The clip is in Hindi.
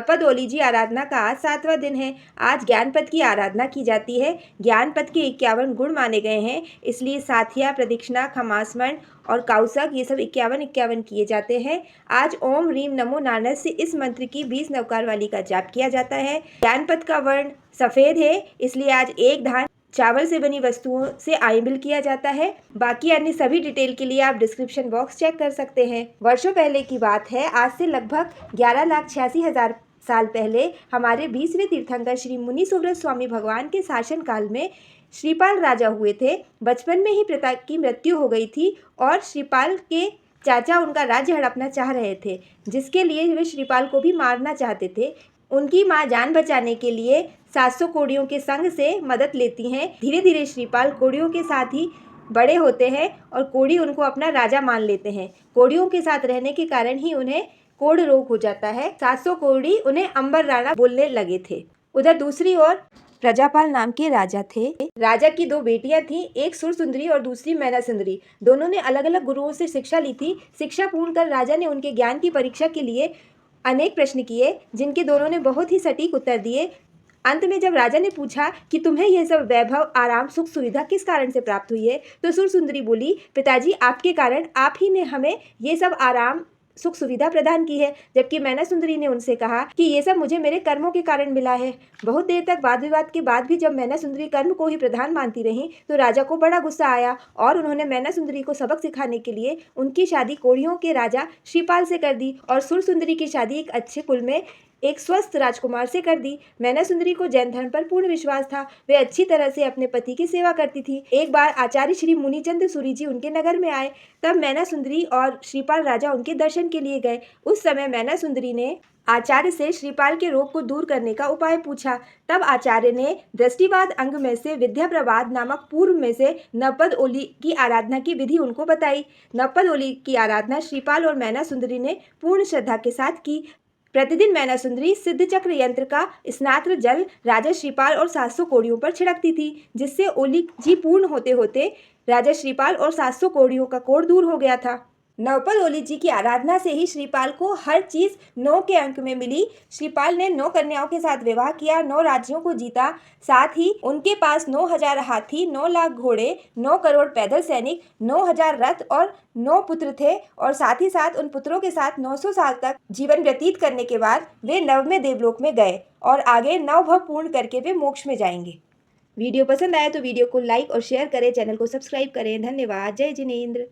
नवपद ओली जी आराधना का आज 7वां दिन है। आज ज्ञानपद की आराधना की जाती है। ज्ञानपद के 51 गुण माने गए हैं, इसलिए साथिया, प्रदक्षिणा, खमासमन और कौसक ये सब 51-51 किए जाते हैं। आज ओम ह्रीम नमो नानस से इस मंत्र की 20 नवकार वाली का जाप किया जाता है। ज्ञानपद का वर्ण सफ़ेद है, इसलिए आज एक धान चावल से बनी वस्तुओं से आइबिल किया जाता है। बाकी अन्य सभी डिटेल के लिए आप डिस्क्रिप्शन बॉक्स चेक कर सकते हैं। वर्षों पहले की बात है, आज से लगभग 11,86,000 साल पहले हमारे 20वें तीर्थंकर श्री मुनि सुव्रत स्वामी भगवान के शासन काल में श्रीपाल राजा हुए थे। बचपन में ही पिता की मृत्यु हो गई थी और श्रीपाल के चाचा उनका राज्य हड़पना चाह रहे थे, जिसके लिए वे श्रीपाल को भी मारना चाहते थे। उनकी मां जान बचाने के लिए 700 कोड़ियों के संग से मदद लेती हैं। धीरे धीरे श्रीपाल कोड़ियों के साथ ही बड़े होते हैं और कोड़ी उनको अपना राजा मान लेते हैं। कोड़ियों के साथ रहने के कारण ही उन्हें कोड़ रोग हो जाता है। 700 कोड़ी उन्हें अंबर राणा बोलने लगे थे। उधर दूसरी ओर प्रजापाल नाम के राजा थे। राजा की 2 बेटियां थीं, एक सुर सुंदरी और दूसरी मैना सुंदरी। दोनों ने अलग अलग गुरुओं से शिक्षा ली थी। शिक्षा पूर्ण कर राजा ने उनके ज्ञान की परीक्षा के लिए अनेक प्रश्न किए, जिनके दोनों ने बहुत ही सटीक उत्तर दिए। अंत में जब राजा ने पूछा कि तुम्हें यह सब वैभव, आराम, सुख सुविधा किस कारण से प्राप्त हुई है, तो सुर सुंदरी बोली, पिताजी आपके कारण, आप ही ने हमें ये सब आराम, सुख सुविधा प्रदान की है। जबकि मैना सुंदरी ने उनसे कहा कि ये सब मुझे मेरे कर्मों के कारण मिला है। बहुत देर तक वाद विवाद के बाद भी जब मैना सुंदरी कर्म को ही प्रधान मानती रही तो राजा को बड़ा गुस्सा आया और उन्होंने मैना सुंदरी को सबक सिखाने के लिए उनकी शादी कोड़ियों के राजा श्रीपाल से कर दी और सुर सुंदरी की शादी एक अच्छे कुल में एक स्वस्थ राजकुमार से कर दी। मैना सुंदरी को जैन धर्म पर पूर्ण विश्वास था। वे अच्छी तरह से अपने पति की सेवा करती थी। एक बार आचार्य श्री मुनिचंद सूरी जी उनके नगर में आए, तब मैना सुंदरी और श्रीपाल राजा उनके दर्शन के लिए गए। उस समय मैना सुंदरी ने आचार्य से श्रीपाल के रोग को दूर करने का उपाय पूछा। तब आचार्य ने दृष्टिवाद अंग में से विद्या प्रवाद नामक पूर्व में से नवपद ओली की आराधना की विधि उनको बताई। नवपद ओली की आराधना श्रीपाल और मैना सुंदरी ने पूर्ण श्रद्धा के साथ की। प्रतिदिन मैना सुंदरी सिद्ध चक्र यंत्र का स्नात्र जल राजा श्रीपाल और 700 कोड़ियों पर छिड़कती थी, जिससे ओली जी पूर्ण होते होते राजा श्रीपाल और 700 कोड़ियों का कोढ़ दूर हो गया था। नवपद ओली जी की आराधना से ही श्रीपाल को हर चीज 9 के अंक में मिली। श्रीपाल ने 9 कन्याओं के साथ विवाह किया, 9 राज्यों को जीता। साथ ही उनके पास 9,000 हाथी, 9 लाख घोड़े, 9 करोड़ पैदल सैनिक, 9,000 रथ और 9 पुत्र थे। और साथ ही साथ उन पुत्रों के साथ 900 साल तक जीवन व्यतीत करने के बाद वे 9वें देवलोक में गए और आगे 9 भव पूर्ण करके वे मोक्ष में जाएंगे। वीडियो पसंद आए तो वीडियो को लाइक और शेयर करें, चैनल को सब्सक्राइब करें। धन्यवाद। जय जिनेंद्र।